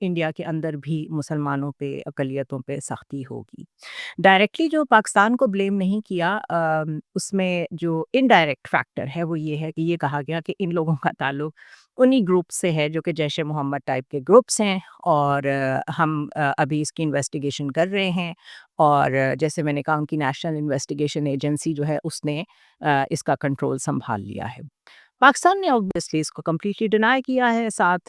India کے اندر بھی مسلمانوں پہ اقلیتوں پہ سختی ہوگی. ڈائریکٹلی جو پاکستان کو بلیم نہیں کیا، اس میں جو انڈائریکٹ فیکٹر ہے وہ یہ ہے کہ یہ کہا گیا کہ ان لوگوں کا تعلق انہی گروپ سے ہے جو کہ جیش محمد ٹائپ کے گروپس ہیں، اور ہم ابھی اس کی انویسٹیگیشن کر رہے ہیں، اور جیسے میں نے کہا ان کی نیشنل انویسٹیگیشن ایجنسی جو ہے اس نے اس کا کنٹرول سنبھال لیا ہے. پاکستان نے obviously اس کو کمپلیٹلی ڈینائی کیا ہے. ساتھ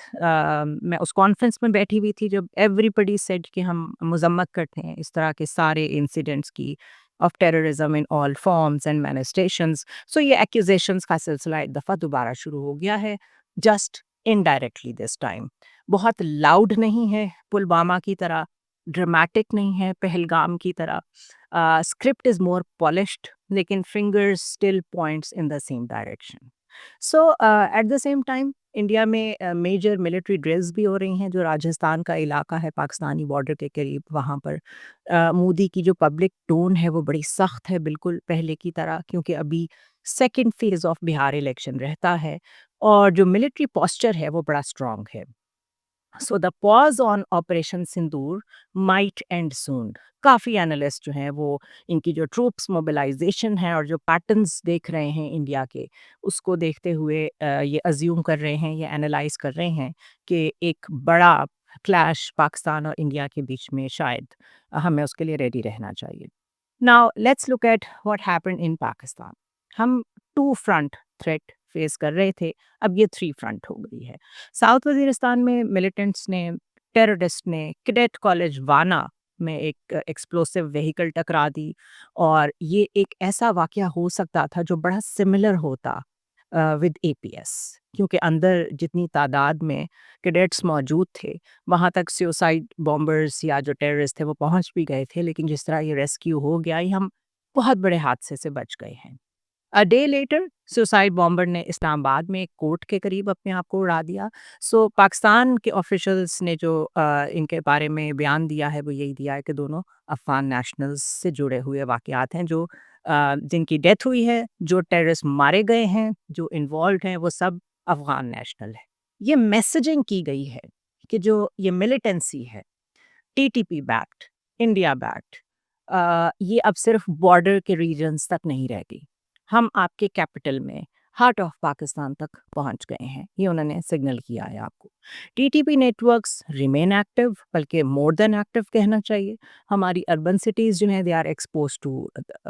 میں اس کانفرنس میں بیٹھی ہوئی تھی جب ایوری بڈی سیڈ کہ ہم مذمت کرتے ہیں اس طرح کے سارے انسیڈنٹس کی of terrorism in all forms and manifestations. So یہ ایکوزیشنز کا سلسلہ ایک دفعہ دوبارہ شروع ہو گیا ہے، جسٹ انڈائریکٹلی دس ٹائم. بہت لاؤڈ نہیں ہے پلوامہ کی طرح، ڈرمیٹک نہیں ہے پہلگام کی طرح. اسکرپٹ از مور پالشڈ لیکن finger still points in the same direction. So at the same time India میں میجر ملٹری ڈرلز بھی ہو رہی ہیں. جو راجستھان کا علاقہ ہے پاکستانی بارڈر کے قریب، وہاں پر مودی کی جو پبلک ٹون ہے وہ بڑی سخت ہے، بالکل پہلے کی طرح، کیونکہ ابھی second phase of Bihar election رہتا ہے، اور جو ملٹری پوسچر ہے وہ بڑا اسٹرانگ ہے. So the pause on operation Sindoor might end soon. کافی اینالسٹ جو ہیں وہ ان کی جو ٹروپس موبلائزیشن ہے اور جو پیٹرنس دیکھ رہے ہیں انڈیا کے، اس کو دیکھتے ہوئے یہ ازیوم کر رہے ہیں، یہ اینالائز کر رہے ہیں کہ ایک بڑا کلیش پاکستان اور انڈیا کے بیچ میں شاید ہمیں اس کے لیے ریڈی رہنا چاہیے. Now let's look at what happened in Pakistan. ہم 2 فرنٹ تھریٹ فیس کر رہے تھے، اب یہ 3 فرنٹ ہو گئی ہے. ساؤتھ وزیرستان میں ملیٹنٹس نے، ٹیررسٹ نے کیڈیٹ کالج وانا میں ایک ایکسپلوسو وہیکل ٹکرا دی، اور یہ ایک ایسا واقعہ ہو سکتا تھا جو بڑا سملر ہوتا ود اے پی ایس، کیونکہ اندر جتنی تعداد میں کیڈیٹس موجود تھے وہاں تک سیوسائڈ بامبرز یا جو ٹیررسٹ تھے وہ پہنچ بھی گئے تھے، لیکن جس طرح یہ ریسکیو ہو گیا، یہ ہم بہت بڑے حادثے سے بچ گئے ہیں. A day later suicide bomber نے اسلام آباد میں ایک کورٹ کے قریب اپنے آپ کو اڑا دیا. سو پاکستان کے آفیشلس نے جو ان کے بارے میں بیان دیا ہے وہ یہی دیا ہے کہ دونوں افغان نیشنلز سے جڑے ہوئے واقعات ہیں، جو جن کی ڈیتھ ہوئی ہے، جو ٹیررسٹ مارے گئے ہیں، جو انوالوڈ ہیں، وہ سب افغان نیشنل ہے. یہ میسجنگ کی گئی ہے کہ جو یہ ملیٹنسی ہے T T P backed, India backed, یہ اب صرف بارڈر کے ریجنز تک نہیں رہ گئی، ہم آپ کے کیپٹل میں ہارٹ آف پاکستان تک پہنچ گئے ہیں. یہ انہوں نے سگنل کیا ہے آپ کو. T T P networks remain active, بلکہ مور دین ایکٹیو کہنا چاہیے. ہماری اربن سٹیز جو ہیں they are exposed to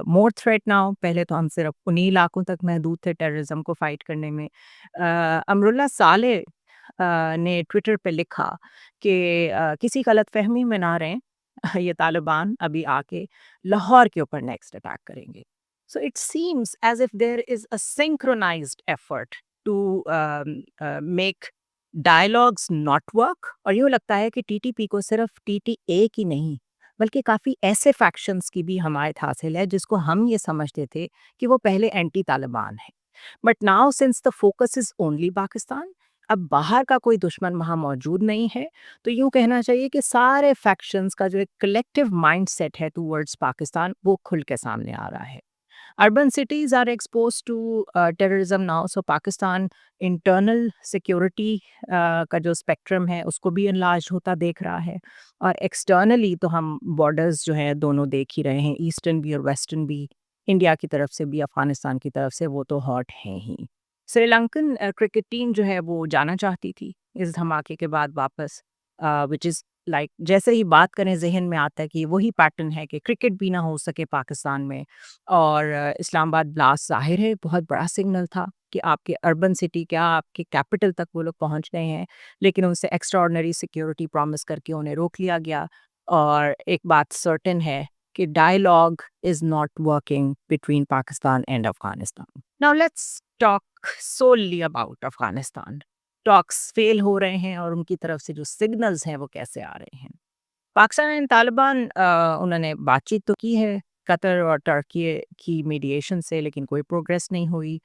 more threat now. پہلے تو ہم صرف انہی علاقوں تک محدود تھے ٹیررزم کو فائٹ کرنے میں. امراللہ صالح نے ٹویٹر پہ لکھا کہ کسی غلط فہمی میں نہ رہیں، یہ طالبان ابھی آ کے لاہور کے اوپر نیکسٹ اٹیک کریں گے. So it seems as if there is a synchronized effort to make dialogues not work. اور یوں لگتا ہے کہ ٹی ٹی پی کو صرف ٹی ٹی اے کی نہیں بلکہ کافی ایسے فیکشنز کی بھی حمایت حاصل ہے جس کو ہم یہ سمجھتے تھے کہ وہ پہلے اینٹی طالبان ہیں. But now since the focus is only Pakistan, اب باہر کا کوئی دشمن وہاں موجود نہیں ہے، تو یوں کہنا چاہیے کہ سارے فیکشنز کا جو ایک کلیکٹیو مائنڈ سیٹ ہے ٹورڈز پاکستان وہ کھل کے سامنے آ رہا ہے. Urban cities are exposed to terrorism now. So Pakistan internal security کا جو اسپیکٹرم ہے اس کو بھی انلارج ہوتا دیکھ رہا ہے، اور ایکسٹرنلی تو ہم بارڈرز جو ہیں دونوں دیکھ ہی رہے ہیں، ایسٹرن بھی اور ویسٹرن بھی، انڈیا کی طرف سے بھی افغانستان کی طرف سے، وہ تو ہاٹ ہیں ہی. سری لنکن کرکٹ ٹیم جو ہے وہ جانا چاہتی تھی اس دھماکے کے بعد واپس، وچ از لائک جیسے ہی بات کریں ذہن میں آتا ہے کہ وہی پیٹرن ہے کہ کرکٹ بھی نہ ہو سکے پاکستان میں. اور اسلام آباد بلاسٹ ظاہر ہے بہت بڑا سگنل تھا کہ آپ کے اربن سٹی کیا آپ کے کیپٹل تک وہ لوگ پہنچ گئے ہیں، لیکن ان سے ایکسٹرا آرڈنری سیکیورٹی پرومس کر کے انہیں روک لیا گیا. اور ایک بات سرٹن ہے کہ dialogue is not working between Pakistan and Afghanistan. Now let's talk solely about Afghanistan. Talks fail ہو رہے ہیں اور ان کی طرف سے جو سگنلز ہیں وہ کیسے آ رہے ہیں. پاکستان اینڈ طالبان انہوں نے بات چیت تو کی ہے قطر اور ترکی کی میڈیشن سے، لیکن کوئی پروگریس نہیں ہوئی.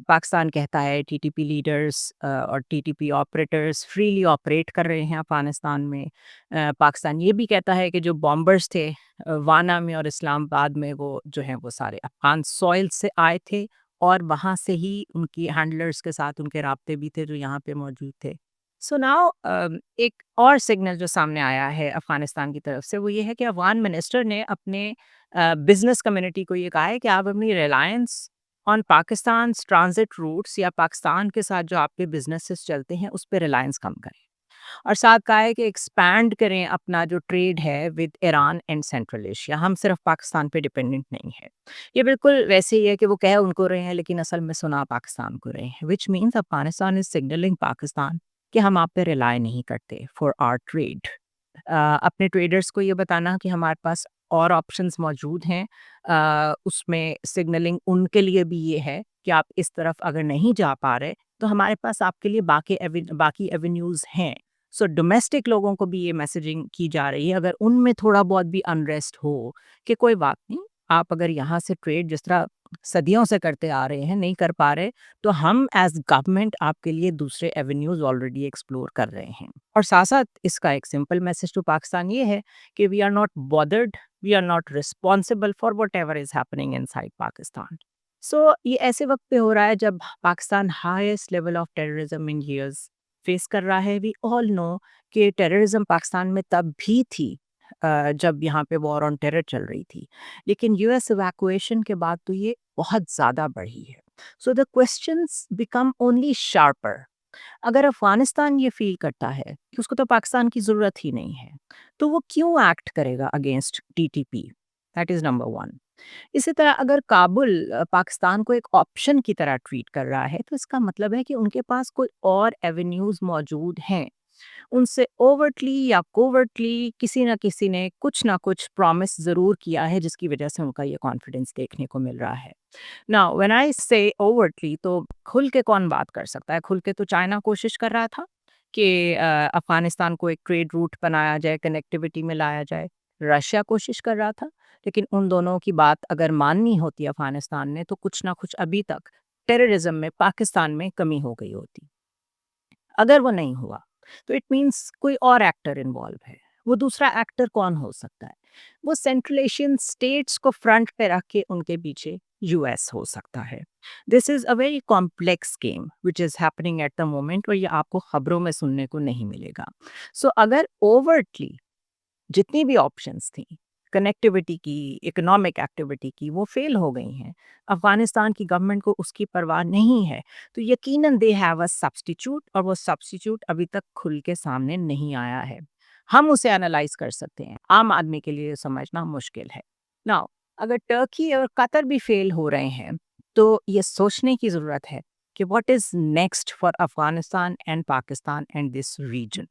پاکستان کہتا ہے ٹی ٹی پی لیڈرز اور ٹی ٹی پی آپریٹرز فریلی آپریٹ کر رہے ہیں افغانستان میں. پاکستان یہ بھی کہتا ہے کہ جو بامبرز تھے وانا میں اور اسلام آباد میں وہ جو ہیں وہ سارے افغان سوئل سے آئے تھے، اور وہاں سے ہی ان کی ہینڈلرز کے ساتھ ان کے رابطے بھی تھے جو یہاں پہ موجود تھے. سو ناؤ ایک اور سگنل جو سامنے آیا ہے افغانستان کی طرف سے وہ یہ ہے کہ افغان منسٹر نے اپنے بزنس کمیونٹی کو یہ کہا ہے کہ آپ اپنی reliance on Pakistan transit roots یا پاکستان کے ساتھ جو آپ کے بزنسز چلتے ہیں اس پہ ریلائنس کم کریں، اور ساتھ کہا ہے کہ ایکسپینڈ کریں اپنا جو ٹریڈ ہے with Iran and central Asia, ہم صرف پاکستان پہ ڈپینڈنٹ نہیں ہے۔ یہ بالکل ویسے ہی ہے کہ وہ کہہ ان کو رہے ہیں لیکن اصل میں سنا پاکستان کو رہے ہیں، which means Afghanistan is signalling Pakistan کہ ہم آپ پہ ریلائی نہیں کرتے فار آر ٹریڈ۔ اپنے ٹریڈرس کو یہ بتانا کہ ہمارے پاس اور آپشنز موجود ہیں، اس میں سگنلنگ ان کے لیے بھی یہ ہے کہ آپ اس طرف اگر نہیں جا پا رہے تو ہمارے پاس آپ کے لیے باقی ایونیوز ہیں۔ سو ڈومیسٹک لوگوں کو بھی یہ میسیجنگ کی جا رہی ہے اگر ان میں تھوڑا بہت بھی انریسٹ ہو کہ کوئی بات نہیں، آپ اگر یہاں سے ٹریڈ جس طرح صدیوں سے کرتے آ رہے ہیں نہیں کر پا رہے تو ہم ایز گورنمنٹ آپ کے لیے دوسرے ایونیوز آلریڈی ایکسپلور کر رہے ہیں۔ اور ساتھ ساتھ اس کا ایک سمپل میسج ٹو پاکستان یہ ہے کہ we are not bothered, we are not responsible for whatever is happening inside Pakistan. So یہ ایسے وقت پہ ہو رہا ہے جب Pakistan highest level of terrorism in years face کر رہا ہے۔ وی آل نو کہ ٹیررزم پاکستان میں تب بھی تھی جب یہاں پہ وار آن ٹیرر چل رہی تھی، لیکن یو ایس ایویکویشن کے بعد تو یہ بہت زیادہ بڑھی ہے۔ سو دا کوسچنس بیکم اونلی شارپر۔ اگر افغانستان یہ فیل کرتا ہے کہ اس کو تو پاکستان کی ضرورت ہی نہیں ہے تو وہ کیوں ایکٹ کرے گا against T T P? That is number one. اسی طرح اگر کابل پاکستان کو ایک آپشن کی طرح ٹریٹ کر رہا ہے تو اس کا مطلب ہے کہ ان کے پاس کوئی اور ایونیوز موجود ہیں، ان سے اوورٹلی یا کوورٹلی کسی نہ کسی نے کچھ نہ کچھ پرومس ضرور کیا ہے جس کی وجہ سے ان کا یہ کانفیڈنس دیکھنے کو مل رہا ہے۔ نا وین آئی سے اوورٹلی تو کھل کے کون بات کر سکتا ہے؟ کھل کے تو چائنا کوشش کر رہا تھا کہ افغانستان کو ایک ٹریڈ روٹ بنایا جائے، کنیکٹیوٹی میں لایا جائے۔ رشیا کوشش کر رہا تھا، لیکن ان دونوں کی بات اگر ماننی ہوتی افغانستان نے تو کچھ نہ کچھ ابھی تک ٹیررزم میں پاکستان میں کمی ہو گئی ہوتی۔ اگر وہ نہیں ہوا تو اٹ مینس کوئی اور ایکٹر انوالو ہے۔ وہ دوسرا ایکٹر کون ہو سکتا ہے؟ وہ سینٹرل ایشین اسٹیٹس کو فرنٹ پہ رکھ کے ان کے پیچھے یو ایس ہو سکتا ہے۔ This is a very complex game which is happening at the moment, اور یہ آپ کو خبروں میں سننے کو نہیں ملے گا۔ سو اگر اوورٹلی جتنی بھی آپشنس تھیں کنیکٹیوٹی کی، اکنامک ایکٹیویٹی کی، وہ فیل ہو گئی ہیں، افغانستان کی گورنمنٹ کو اس کی پرواہ نہیں ہے، تو یقیناً دے ہیو اے سبسٹیچیوٹ، اور وہ سبسٹیچیوٹ ابھی تک کھل کے سامنے نہیں آیا ہے۔ ہم اسے انالائز کر سکتے ہیں، عام آدمی کے لیے سمجھنا مشکل ہے۔ ناؤ اگر ٹرکی اور قطر بھی فیل ہو رہے ہیں تو یہ سوچنے کی ضرورت ہے کہ what is next for Afghanistan and Pakistan and this region.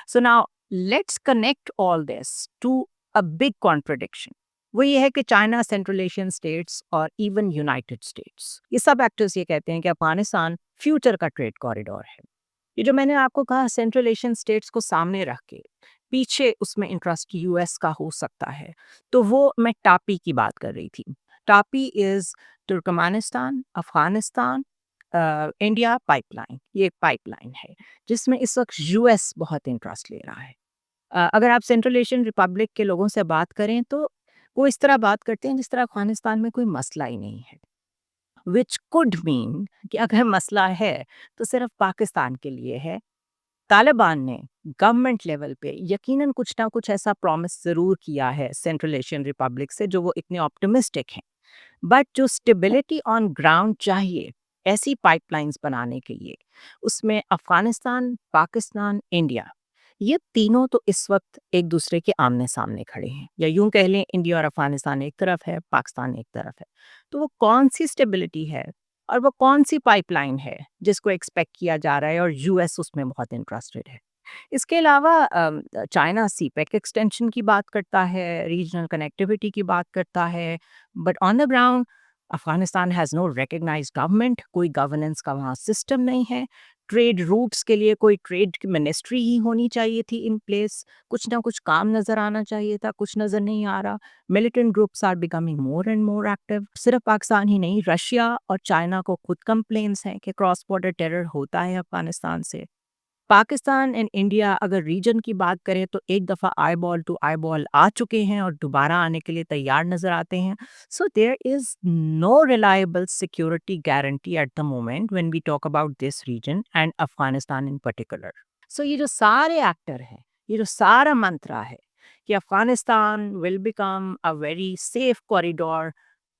So now let's connect all this to a big contradiction. وہ یہ ہے کہ چائنا، سینٹرل ایشین اسٹیٹس اور ایون یونائٹڈ اسٹیٹس، یہ سب ایکٹرز یہ کہتے ہیں کہ افغانستان فیوچر کا ٹریڈ کوریڈور ہے۔ یہ جو میں نے آپ کو کہا سینٹرل ایشین اسٹیٹس کو سامنے رکھ کے پیچھے اس میں انٹرسٹ یو ایس کا ہو سکتا ہے، تو وہ میں ٹاپی کی بات کر رہی تھی۔ TAPI is Turkmenistan, Afghanistan, India pipeline. یہ ایک پائپ لائن ہے جس میں اس وقت یو ایس بہت انٹرسٹ لے رہا ہے۔ اگر آپ سینٹرل ایشین ریپبلک کے لوگوں سے بات کریں تو وہ اس طرح بات کرتے ہیں جس طرح افغانستان میں کوئی مسئلہ ہی نہیں ہے، وچ کوڈ مین کہ اگر مسئلہ ہے تو صرف پاکستان کے لیے ہے۔ طالبان نے گورنمنٹ لیول پہ یقیناً کچھ نہ کچھ ایسا پرومس ضرور کیا ہے سینٹرل ایشین ریپبلک سے جو وہ اتنے آپٹمسٹک ہیں، بٹ جو اسٹیبلٹی آن گراؤنڈ چاہیے ایسی پائپ لائنز بنانے کے لیے، اس میں افغانستان، پاکستان، انڈیا، یہ تینوں تو اس وقت ایک دوسرے کے آمنے سامنے کھڑے ہیں، یا یوں کہہ لیں انڈیا اور افغانستان ایک طرف ہے، پاکستان ایک طرف ہے۔ تو وہ کون سی اسٹیبلٹی ہے اور وہ کون سی پائپ لائن ہے جس کو ایکسپیکٹ کیا جا رہا ہے اور یو ایس اس میں بہت انٹرسٹڈ ہے؟ اس کے علاوہ چائنا سی پیک ایکسٹینشن کی بات کرتا ہے، ریجنل کنیکٹیوٹی کی بات کرتا ہے، but on the ground Afghanistan has no recognised government, کوئی گورننس کا وہاں سسٹم نہیں ہے۔ ٹریڈ روٹس کے لیے کوئی ٹریڈ کی منسٹری ہی ہونی چاہیے تھی ان پلیس، کچھ نہ کچھ کام نظر آنا چاہیے تھا، کچھ نظر نہیں آ رہا۔ Militant groups are becoming more and more active. صرف پاکستان ہی نہیں، رشیا اور چائنا کو خود کمپلینس ہیں کہ کراس بارڈر ٹیرر ہوتا ہے افغانستان سے۔ پاکستان اینڈ انڈیا اگر ریجن کی بات کریں تو ایک دفعہ آئی بال ٹو آئی بال آ چکے ہیں اور دوبارہ آنے کے لیے تیار نظر آتے ہیں۔ So there is no reliable security guarantee at the moment when we talk about this region and Afghanistan in particular. So یہ جو سارے ایکٹر ہیں، یہ جو سارا منترا ہے کہ Afghanistan will become a very safe corridor,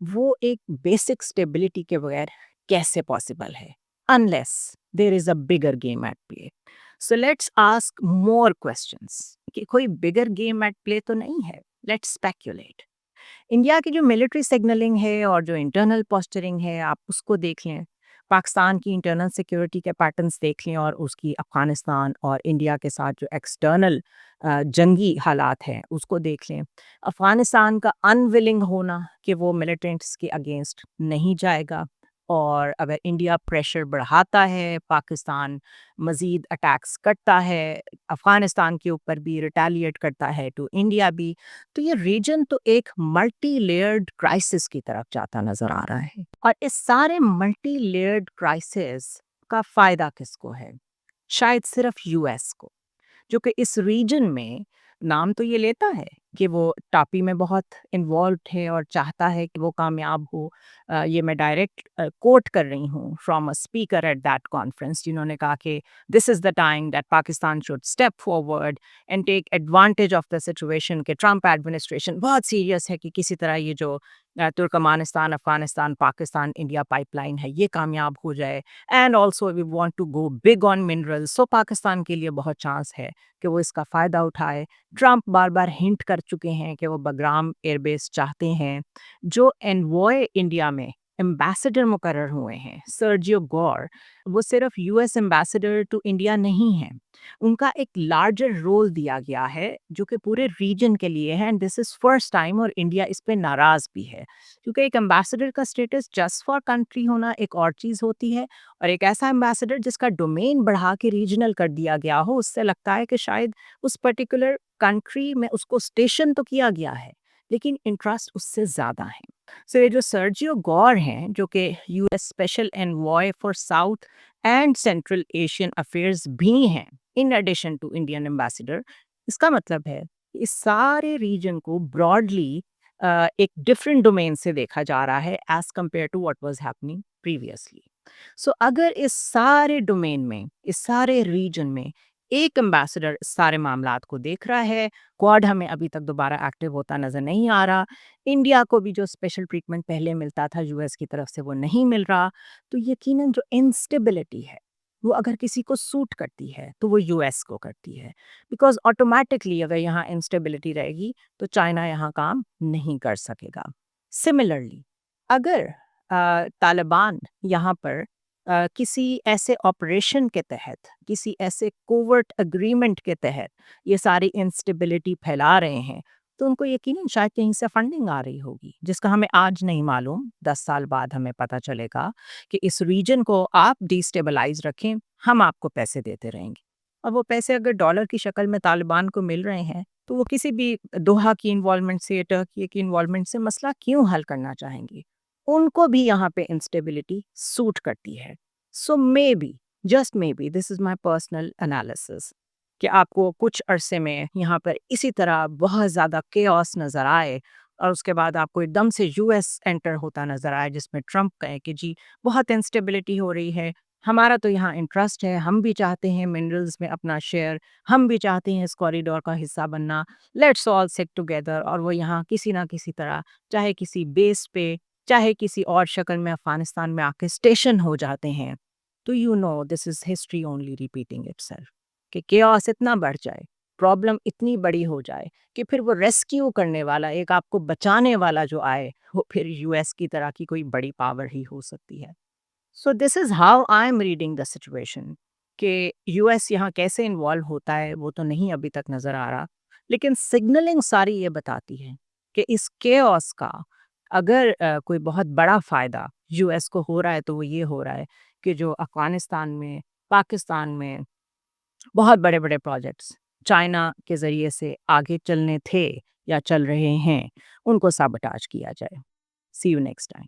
وہ ایک بیسک اسٹیبلٹی کے بغیر کیسے پاسبل ہے unless there is a bigger game at play. So let's ask more questions کہ کوئی بگر گیم ایٹ پلے تو نہیں ہے. Let's speculate. انڈیا کی جو ملٹری سگنلنگ ہے اور جو انٹرنل پوسچرنگ ہے، آپ اس کو دیکھ لیں. پاکستان کی انٹرنل سیکیورٹی کے پیٹرنس دیکھ لیں اور اس کی افغانستان اور انڈیا کے ساتھ جو ایکسٹرنل جنگی حالات ہیں اس کو دیکھ لیں. افغانستان کا انولنگ ہونا کہ وہ ملیٹنٹس کے اگینسٹ نہیں جائے گا، اور اگر انڈیا پریشر بڑھاتا ہے، پاکستان مزید اٹیکس کرتا ہے افغانستان کے اوپر بھی، ریٹیلیٹ کرتا ہے ٹو انڈیا بھی، تو یہ ریجن تو ایک ملٹی لیئرڈ کرائسس کی طرف جاتا نظر آ رہا ہے. اور اس سارے ملٹی لیئرڈ کرائسس کا فائدہ کس کو ہے؟ شاید صرف یو ایس کو، جو کہ اس ریجن میں نام تو یہ لیتا ہے کہ وہ ٹاپی میں بہت انوالوڈ ہے اور چاہتا ہے کہ وہ کامیاب ہو. یہ میں ڈائریکٹ کوٹ کر رہی ہوں from a speaker at that conference, جنہوں نے کہا کہ this is the time that Pakistan should step forward and take advantage of the situation کہ ٹرمپ ایڈمنسٹریشن بہت سیریس ہے کہ کسی طرح یہ جو Turkmenistan, Afghanistan, Pakistan, India pipeline ہے یہ کامیاب ہو جائے. And also we want to go big on mineral, so Pakistan کے لیے بہت چانس ہے کہ وہ اس کا فائدہ اٹھائے. ٹرمپ بار بار ہنٹ کر چکے ہیں کہ وہ بگرام ایئر بیس چاہتے ہیں. جو انوائے انڈیا میں امبیسڈر مقرر ہوئے ہیں سرجیو گور، وہ صرف U S ambassador to India نہیں ہیں، ان کا ایک لارجر رول دیا گیا ہے جو کہ پورے ریجن کے لیے ہے. And this is first time, اور انڈیا اس پہ ناراض بھی ہے کیونکہ ایک امبیسڈر کا اسٹیٹس جسٹ فار کنٹری ہونا ایک اور چیز ہوتی ہے، اور ایک ایسا امبیسڈر جس کا ڈومین بڑھا کے ریجنل کر دیا گیا ہو، اس سے لگتا ہے کہ شاید اس پرٹیکولر کنٹری میں اس کو اسٹیشن تو کیا گیا ہے لیکن انٹرسٹ اس سے زیادہ ہیں. سو یہ جو سرجیو گور ہیں جو کہ U S special envoy for south and central Asian affairs بھی ہیں in addition to Indian ambassador, اس کا مطلب ہے کہ اس سارے ریجن کو براڈلی ایک ڈفرینٹ ڈومین سے دیکھا جا رہا ہے as compare to what was happening previously. So اگر اس سارے ڈومین میں، اس سارے ریجن میں ایک امبیسڈر سارے معاملات کو دیکھ رہا ہے، کوڈ ہمیں ابھی تک دوبارہ ایکٹیو ہوتا نظر نہیں آ رہا، انڈیا کو بھی جو اسپیشل ٹریٹمنٹ پہلے ملتا تھا یو ایس کی طرف سے وہ نہیں مل رہا، تو یقیناً جو انسٹیبلٹی ہے وہ اگر کسی کو سوٹ کرتی ہے تو وہ یو ایس کو کرتی ہے، بیکاز آٹومیٹکلی اگر یہاں انسٹیبلٹی رہے گی تو چائنا یہاں کام نہیں کر سکے گا. سملرلی اگر طالبان یہاں پر کسی ایسے آپریشن کے تحت، کسی ایسے کوورٹ اگریمنٹ کے تحت یہ ساری انسٹیبلٹی پھیلا رہے ہیں، تو ان کو یقیناً شاید کہیں سے فنڈنگ آ رہی ہوگی جس کا ہمیں آج نہیں معلوم. 10 سال بعد ہمیں پتہ چلے گا کہ اس ریجن کو آپ ڈی اسٹیبلائز رکھیں، ہم آپ کو پیسے دیتے رہیں گے. اور وہ پیسے اگر ڈالر کی شکل میں طالبان کو مل رہے ہیں تو وہ کسی بھی دوحہ کی انوالومنٹ سے، ٹرکی کی انوالومنٹ سے مسئلہ کیوں حل کرنا چاہیں گے؟ ان کو بھی یہاں پہ انسٹیبلٹی سوٹ کرتی ہے. So may be, just may be, this is my personal analysis, کہ آپ کو کچھ عرصے میں یہاں پر اسی طرح بہت زیادہ کیوس نظر آئے اور اس کے بعد آپ کو ایک دم سے یو ایس انٹر ہوتا نظر آئے جس میں ٹرمپ کہے کہ جی بہت انسٹیبلٹی ہو رہی ہے، ہمارا تو یہاں انٹرسٹ ہے، ہم بھی چاہتے ہیں منرلز میں اپنا شیئر، ہم بھی چاہتے ہیں اس کوریڈور کا حصہ بننا، لیٹس آل سٹ ٹوگیدر. اور وہ یہاں کسی نہ کسی طرح، چاہے کسی بیس پہ، چاہے کسی اور شکل میں افغانستان میں آ کے اسٹیشن ہو جاتے ہیں. تو you know this is history only repeating itself, کہ کیوس اتنا بڑھ جائے، پرابلم اتنی بڑی ہو جائے کہ پھر وہ ریسکیو کرنے والا، ایک آپ کو بچانے والا جو آئے وہ پھر یو ایس کی طرح کی کوئی بڑی پاور ہی ہو سکتی ہے. سو دس is how I am reading the situation. کہ یو ایس یہاں کیسے انوالو ہوتا ہے وہ تو نہیں ابھی تک نظر آ رہا، لیکن سگنلنگ ساری یہ بتاتی ہے کہ اس کیوس کا اگر کوئی بہت بڑا فائدہ یو ایس کو ہو رہا ہے تو وہ یہ ہو رہا ہے کہ جو افغانستان میں، پاکستان میں بہت بڑے بڑے پروجیکٹس چائنا کے ذریعے سے آگے چلنے تھے یا چل رہے ہیں، ان کو سابوٹاج کیا جائے. سی یو نیکسٹ ٹائم.